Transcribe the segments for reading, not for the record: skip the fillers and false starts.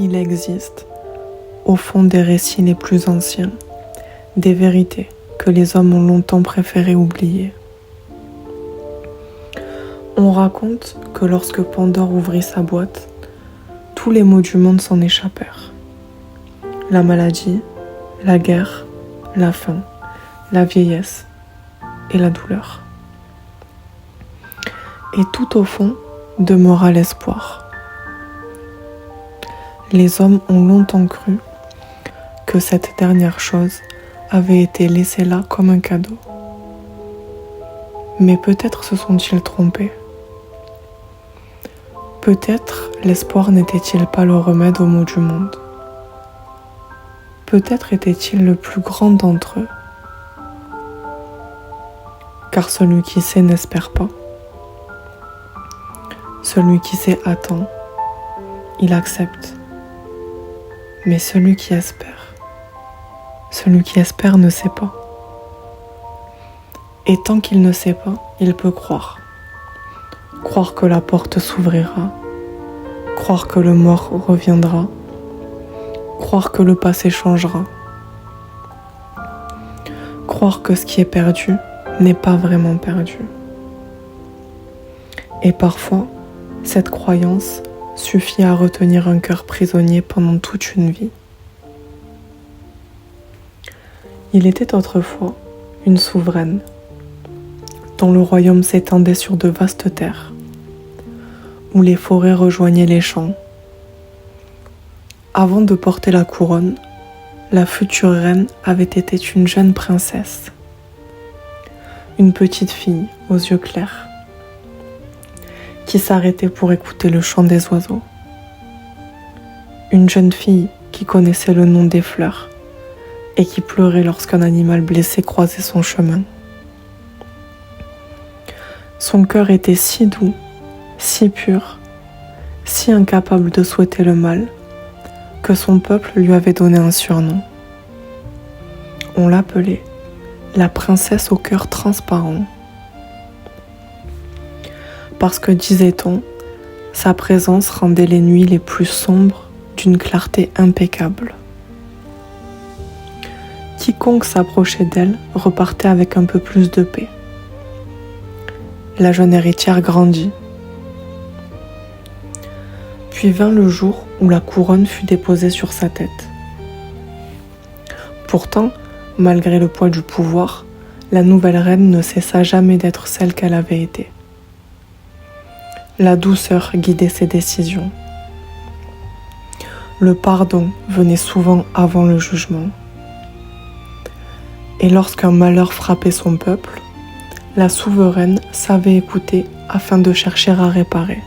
il existe, au fond des récits les plus anciens, des vérités que les hommes ont longtemps préféré oublier. On raconte que lorsque Pandore ouvrit sa boîte, tous les maux du monde s'en échappèrent. La maladie, la guerre, la faim, la vieillesse et la douleur. Et tout au fond demeura l'espoir. Les hommes ont longtemps cru que cette dernière chose avait été laissée là comme un cadeau. Mais peut-être se sont-ils trompés. Peut-être l'espoir n'était-il pas le remède aux maux du monde. Peut-être était-il le plus grand d'entre eux. Car celui qui sait n'espère pas. Celui qui sait attend, il accepte. Mais celui qui espère ne sait pas. Et tant qu'il ne sait pas, il peut croire. Croire que la porte s'ouvrira, croire que le mort reviendra, croire que le passé changera, croire que ce qui est perdu n'est pas vraiment perdu. Et parfois, cette croyance suffit à retenir un cœur prisonnier pendant toute une vie. Il était autrefois une souveraine dont le royaume s'étendait sur de vastes terres, où les forêts rejoignaient les champs. Avant de porter la couronne, la future reine avait été une jeune princesse, une petite fille aux yeux clairs, qui s'arrêtait pour écouter le chant des oiseaux. Une jeune fille qui connaissait le nom des fleurs et qui pleurait lorsqu'un animal blessé croisait son chemin. Son cœur était si doux, si pur, si incapable de souhaiter le mal, que son peuple lui avait donné un surnom. On l'appelait la princesse au cœur transparent. Parce que, disait-on, sa présence rendait les nuits les plus sombres d'une clarté impeccable. Quiconque s'approchait d'elle repartait avec un peu plus de paix. La jeune héritière grandit. Puis vint le jour où la couronne fut déposée sur sa tête. Pourtant, malgré le poids du pouvoir, la nouvelle reine ne cessa jamais d'être celle qu'elle avait été. La douceur guidait ses décisions. Le pardon venait souvent avant le jugement. Et lorsqu'un malheur frappait son peuple, la souveraine savait écouter afin de chercher à réparer.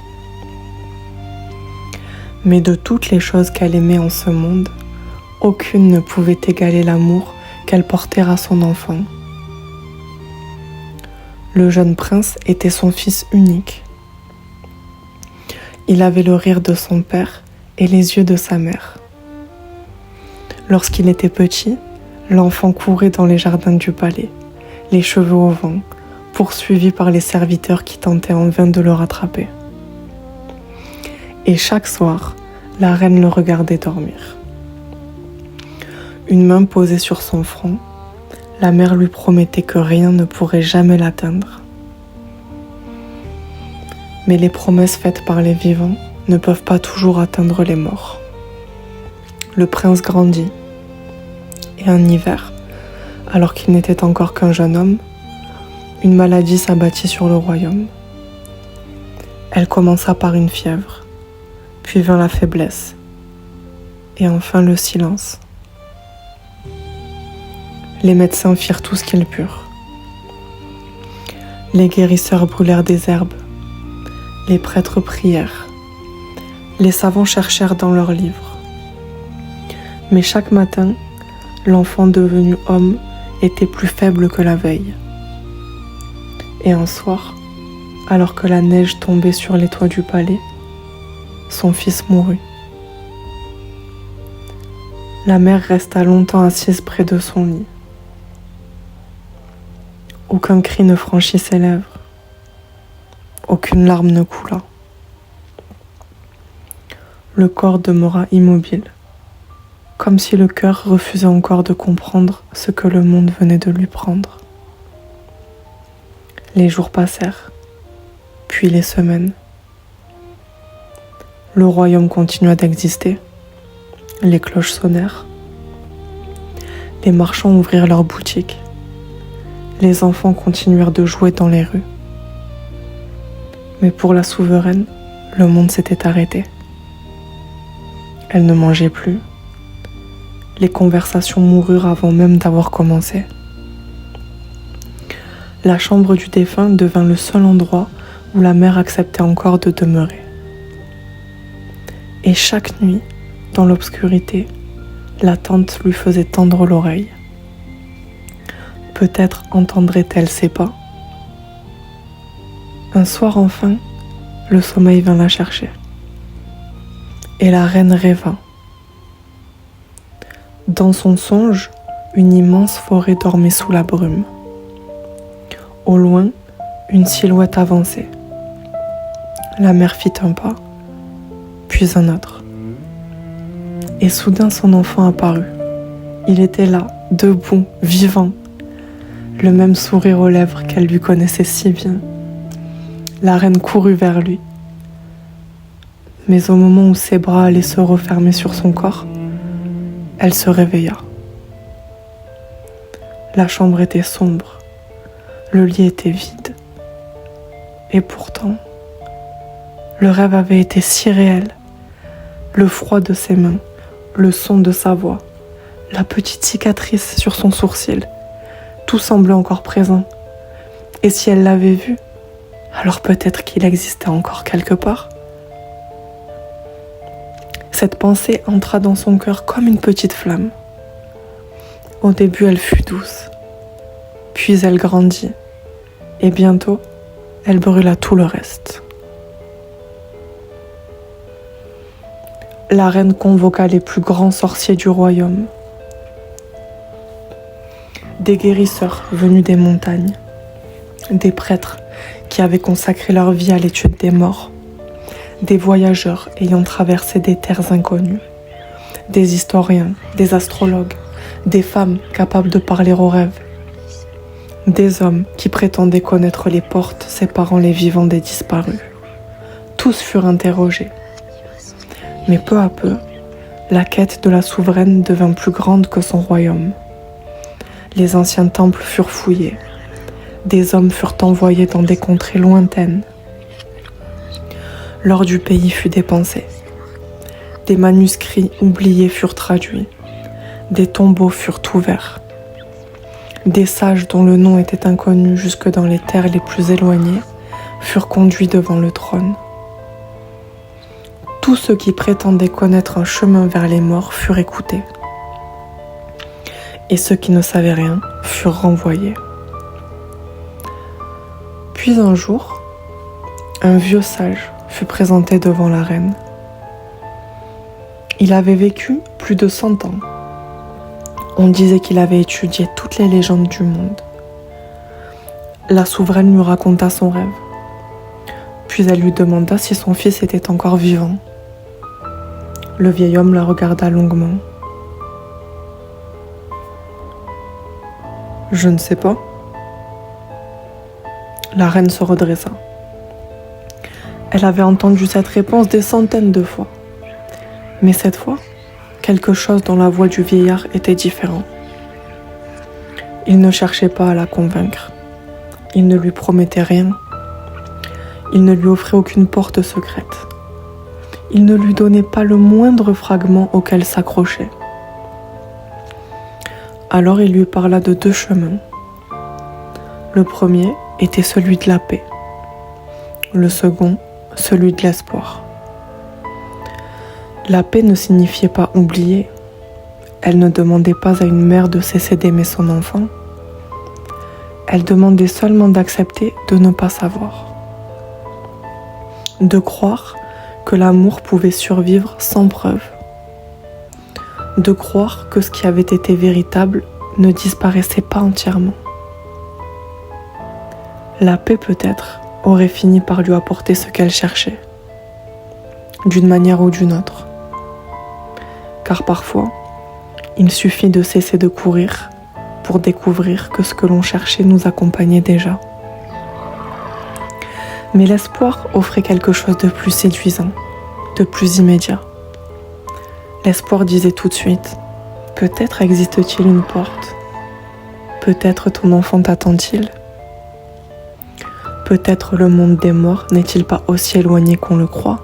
Mais de toutes les choses qu'elle aimait en ce monde, aucune ne pouvait égaler l'amour qu'elle portait à son enfant. Le jeune prince était son fils unique. Il avait le rire de son père et les yeux de sa mère. Lorsqu'il était petit, l'enfant courait dans les jardins du palais, les cheveux au vent, poursuivi par les serviteurs qui tentaient en vain de le rattraper. Et chaque soir, la reine le regardait dormir. Une main posée sur son front, la mère lui promettait que rien ne pourrait jamais l'atteindre. Mais les promesses faites par les vivants ne peuvent pas toujours atteindre les morts. Le prince grandit, et un hiver, alors qu'il n'était encore qu'un jeune homme, une maladie s'abattit sur le royaume. Elle commença par une fièvre, puis vint la faiblesse, et enfin le silence. Les médecins firent tout ce qu'ils purent. Les guérisseurs brûlèrent des herbes, les prêtres prièrent, les savants cherchèrent dans leurs livres. Mais chaque matin, l'enfant devenu homme était plus faible que la veille. Et un soir, alors que la neige tombait sur les toits du palais, son fils mourut. La mère resta longtemps assise près de son lit. Aucun cri ne franchit ses lèvres. Aucune larme ne coula. le corps demeura immobile, comme si le cœur refusait encore de comprendre ce que le monde venait de lui prendre. Les jours passèrent, puis les semaines. Le royaume continua d'exister, les cloches sonnèrent, les marchands ouvrirent leurs boutiques, les enfants continuèrent de jouer dans les rues. Mais pour la souveraine, le monde s'était arrêté. Elle ne mangeait plus. Les conversations moururent avant même d'avoir commencé. La chambre du défunt devint le seul endroit où la mère acceptait encore de demeurer. Et chaque nuit, dans l'obscurité, la tante lui faisait tendre l'oreille. Peut-être entendrait-elle ses pas. Un soir enfin, le sommeil vint la chercher. Et la reine rêva. Dans son songe, une immense forêt dormait sous la brume. Au loin, une silhouette avançait. La mère fit un pas, puis un autre. Et soudain son enfant apparut. Il était là, debout, vivant, le même sourire aux lèvres qu'elle lui connaissait si bien. La reine courut vers lui. Mais au moment où ses bras allaient se refermer sur son corps, elle se réveilla. La chambre était sombre, le lit était vide. Et pourtant, le rêve avait été si réel. Le froid de ses mains, le son de sa voix, la petite cicatrice sur son sourcil, tout semblait encore présent. Et si elle l'avait vu, alors peut-être qu'il existait encore quelque part. Cette pensée entra dans son cœur comme une petite flamme. Au début, elle fut douce, puis elle grandit, et bientôt, elle brûla tout le reste. La reine convoqua les plus grands sorciers du royaume, des guérisseurs venus des montagnes, des prêtres qui avaient consacré leur vie à l'étude des morts, des voyageurs ayant traversé des terres inconnues, des historiens, des astrologues, des femmes capables de parler aux rêves, des hommes qui prétendaient connaître les portes séparant les vivants des disparus. Tous furent interrogés. Mais peu à peu, la quête de la souveraine devint plus grande que son royaume. Les anciens temples furent fouillés. Des hommes furent envoyés dans des contrées lointaines. L'or du pays fut dépensé. Des manuscrits oubliés furent traduits. Des tombeaux furent ouverts. Des sages dont le nom était inconnu jusque dans les terres les plus éloignées furent conduits devant le trône. Tous ceux qui prétendaient connaître un chemin vers les morts furent écoutés. Et ceux qui ne savaient rien furent renvoyés. Puis un jour, un vieux sage fut présenté devant la reine. Il avait vécu plus de 100 ans. On disait qu'il avait étudié toutes les légendes du monde. La souveraine lui raconta son rêve. Puis elle lui demanda si son fils était encore vivant. Le vieil homme la regarda longuement. « Je ne sais pas. » La reine se redressa. Elle avait entendu cette réponse des centaines de fois. Mais cette fois, quelque chose dans la voix du vieillard était différent. Il ne cherchait pas à la convaincre. Il ne lui promettait rien. Il ne lui offrait aucune porte secrète. Il ne lui donnait pas le moindre fragment auquel s'accrocher. Alors il lui parla de 2 chemins. Le premier était celui de la paix. Le second, celui de l'espoir. La paix ne signifiait pas oublier. Elle ne demandait pas à une mère de cesser d'aimer son enfant. Elle demandait seulement d'accepter de ne pas savoir. De croire que l'amour pouvait survivre sans preuve. De croire que ce qui avait été véritable ne disparaissait pas entièrement. La paix peut-être aurait fini par lui apporter ce qu'elle cherchait, d'une manière ou d'une autre. car parfois, il suffit de cesser de courir pour découvrir que ce que l'on cherchait nous accompagnait déjà. Mais l'espoir offrait quelque chose de plus séduisant, de plus immédiat. L'espoir disait tout de suite, peut-être existe-t-il une porte, peut-être ton enfant t'attend-il, peut-être le monde des morts n'est-il pas aussi éloigné qu'on le croit.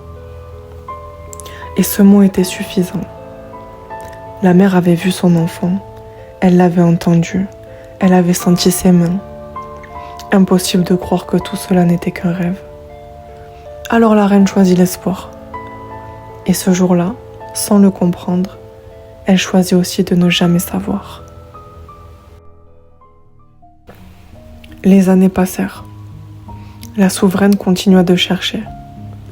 Et ce mot était suffisant. La mère avait vu son enfant, elle l'avait entendu, elle avait senti ses mains. Impossible de croire que tout cela n'était qu'un rêve. Alors la reine choisit l'espoir. Et ce jour-là, sans le comprendre, elle choisit aussi de ne jamais savoir. Les années passèrent. La souveraine continua de chercher.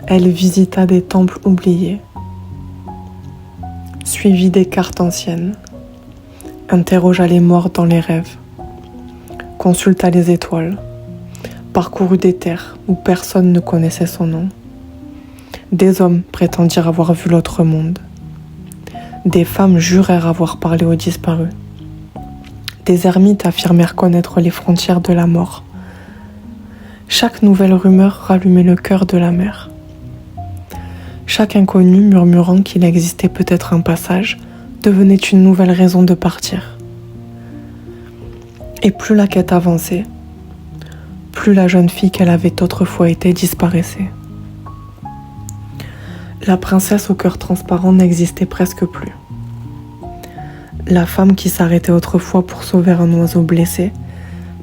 Elle visita des temples oubliés, suivit des cartes anciennes, interrogea les morts dans les rêves, consulta les étoiles, parcourut des terres où personne ne connaissait son nom. Des hommes prétendirent avoir vu l'autre monde. Des femmes jurèrent avoir parlé aux disparus. Des ermites affirmèrent connaître les frontières de la mort. Chaque nouvelle rumeur rallumait le cœur de la mère. Chaque inconnu murmurant qu'il existait peut-être un passage devenait une nouvelle raison de partir. Et plus la quête avançait, plus la jeune fille qu'elle avait autrefois été disparaissait. La princesse au cœur transparent n'existait presque plus. La femme qui s'arrêtait autrefois pour sauver un oiseau blessé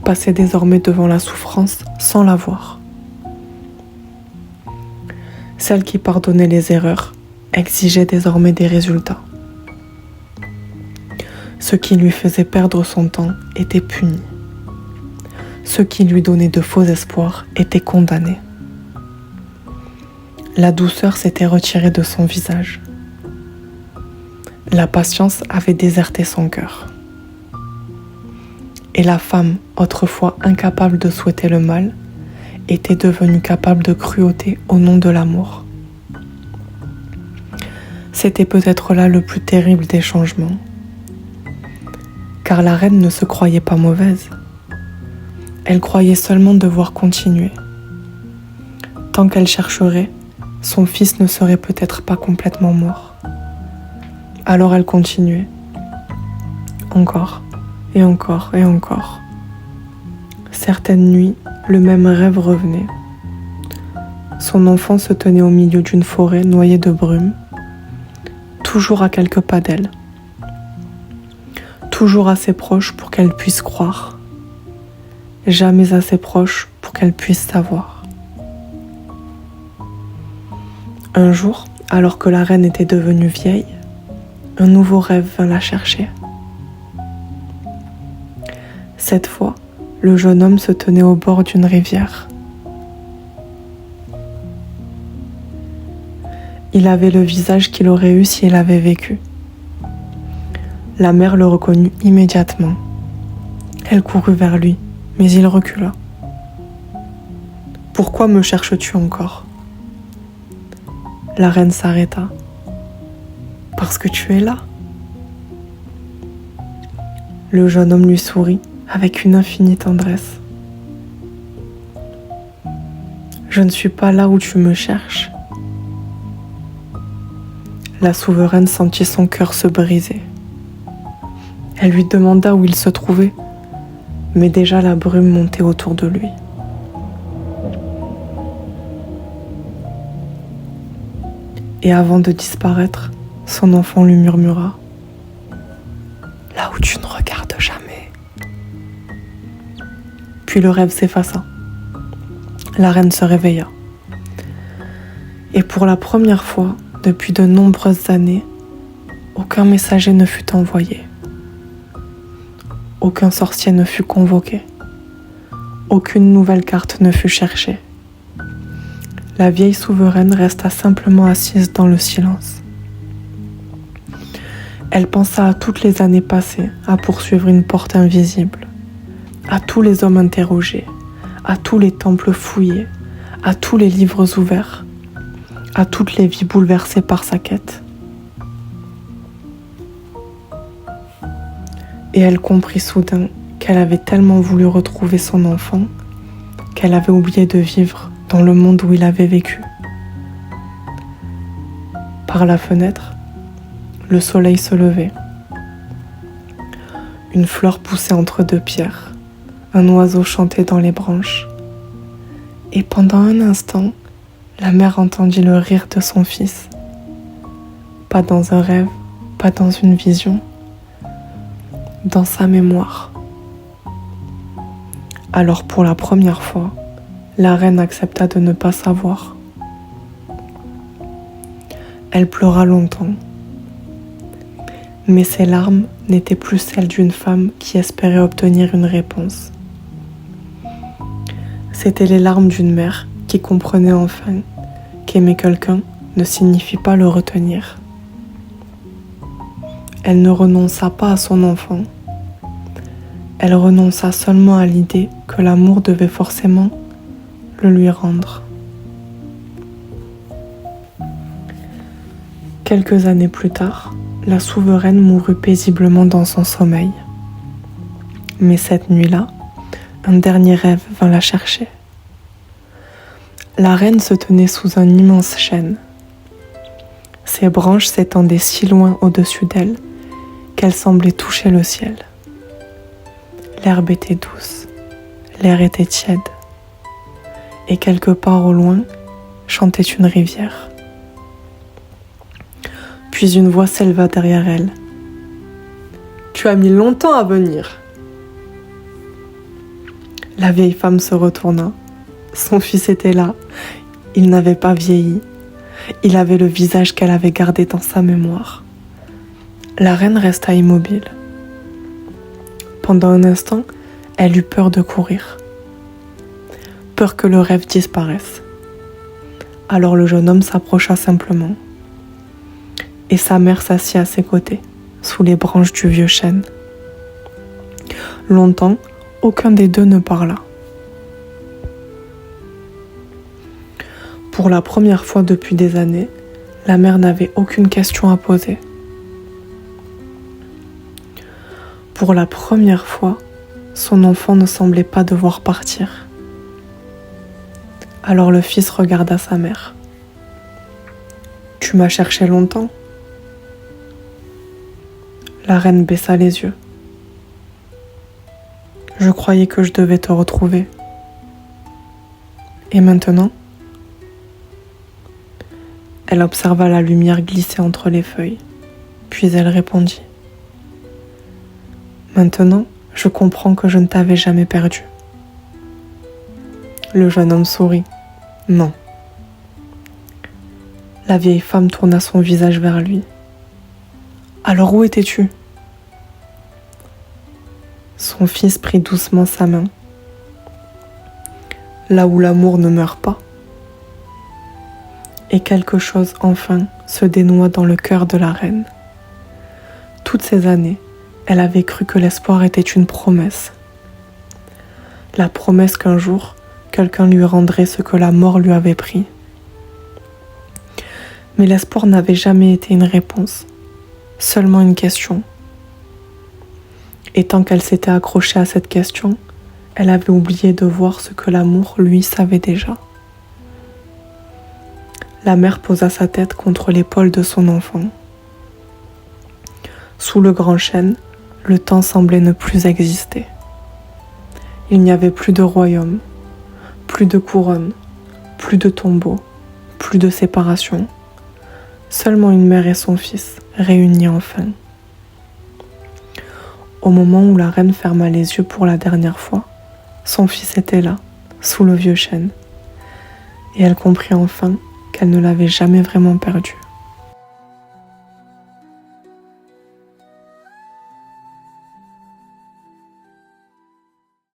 passait désormais devant la souffrance sans la voir. Celle qui pardonnait les erreurs exigeait désormais des résultats. Ce qui lui faisait perdre son temps était puni. Ce qui lui donnait de faux espoirs était condamné. La douceur s'était retirée de son visage. La patience avait déserté son cœur. Et la femme, autrefois incapable de souhaiter le mal, était devenue capable de cruauté au nom de l'amour. C'était peut-être là le plus terrible des changements. Car la reine ne se croyait pas mauvaise. Elle croyait seulement devoir continuer. Tant qu'elle chercherait, son fils ne serait peut-être pas complètement mort. Alors elle continuait. Encore, et encore, et encore. Certaines nuits, le même rêve revenait. Son enfant se tenait au milieu d'une forêt noyée de brume, toujours à quelques pas d'elle. Toujours assez proche pour qu'elle puisse croire. Jamais assez proche pour qu'elle puisse savoir. Un jour, alors que la reine était devenue vieille, un nouveau rêve vint la chercher. Cette fois, le jeune homme se tenait au bord d'une rivière. Il avait le visage qu'il aurait eu s'il avait vécu. La mère le reconnut immédiatement. Elle courut vers lui, mais il recula. « Pourquoi me cherches-tu encore ?» La reine s'arrêta. « Parce que tu es là. » Le jeune homme lui sourit avec une infinie tendresse. « Je ne suis pas là où tu me cherches. » La souveraine sentit son cœur se briser. Elle lui demanda où il se trouvait, mais déjà la brume montait autour de lui. Et avant de disparaître, son enfant lui murmura « Là où tu ne regardes jamais. » Puis le rêve s'effaça. La reine se réveilla. Et pour la première fois, depuis de nombreuses années, aucun messager ne fut envoyé. Aucun sorcier ne fut convoqué. Aucune nouvelle carte ne fut cherchée. La vieille souveraine resta simplement assise dans le silence. Elle pensa à toutes les années passées à poursuivre une porte invisible, à tous les hommes interrogés, à tous les temples fouillés, à tous les livres ouverts, à toutes les vies bouleversées par sa quête. Et elle comprit soudain qu'elle avait tellement voulu retrouver son enfant qu'elle avait oublié de vivre dans le monde où il avait vécu. Par la fenêtre, le soleil se levait. Une fleur poussait entre deux pierres. Un oiseau chantait dans les branches. Et pendant un instant, la mère entendit le rire de son fils. Pas dans un rêve, pas dans une vision, dans sa mémoire. Alors pour la première fois, la reine accepta de ne pas savoir. Elle pleura longtemps. Mais ses larmes n'étaient plus celles d'une femme qui espérait obtenir une réponse. C'étaient les larmes d'une mère qui comprenait enfin qu'aimer quelqu'un ne signifie pas le retenir. Elle ne renonça pas à son enfant. Elle renonça seulement à l'idée que l'amour devait forcément le lui rendre. Quelques années plus tard, la souveraine mourut paisiblement dans son sommeil. Mais cette nuit-là, un dernier rêve vint la chercher. La reine se tenait sous un immense chêne. Ses branches s'étendaient si loin au-dessus d'elle qu'elle semblait toucher le ciel. L'herbe était douce, l'air était tiède, et quelque part au loin chantait une rivière. Puis une voix s'éleva derrière elle. « Tu as mis longtemps à venir !» La vieille femme se retourna. Son fils était là. Il n'avait pas vieilli. Il avait le visage qu'elle avait gardé dans sa mémoire. La reine resta immobile. Pendant un instant, elle eut peur de courir. Peur que le rêve disparaisse. Alors le jeune homme s'approcha simplement. Et sa mère s'assit à ses côtés, sous les branches du vieux chêne. Longtemps, aucun des deux ne parla. Pour la première fois depuis des années, la mère n'avait aucune question à poser. Pour la première fois, son enfant ne semblait pas devoir partir. Alors le fils regarda sa mère. « Tu m'as cherché longtemps ?» La reine baissa les yeux. « Je croyais que je devais te retrouver. Et maintenant ?» Elle observa la lumière glisser entre les feuilles, puis elle répondit. « Maintenant, je comprends que je ne t'avais jamais perdu. » Le jeune homme sourit. « Non. » La vieille femme tourna son visage vers lui. « Alors où étais-tu » Son fils prit doucement sa main. « Là où l'amour ne meurt pas. » Et quelque chose enfin se dénoua dans le cœur de la reine. Toutes ces années, elle avait cru que l'espoir était une promesse. La promesse qu'un jour, quelqu'un lui rendrait ce que la mort lui avait pris. Mais l'espoir n'avait jamais été une réponse, seulement une question. Et tant qu'elle s'était accrochée à cette question, elle avait oublié de voir ce que l'amour, lui, savait déjà. La mère posa sa tête contre l'épaule de son enfant. Sous le grand chêne, le temps semblait ne plus exister. Il n'y avait plus de royaume, plus de couronne, plus de tombeau, plus de séparation. Seulement une mère et son fils, réunis enfin. Au moment où la reine ferma les yeux pour la dernière fois, son fils était là, sous le vieux chêne, et elle comprit enfin qu'elle ne l'avait jamais vraiment perdu.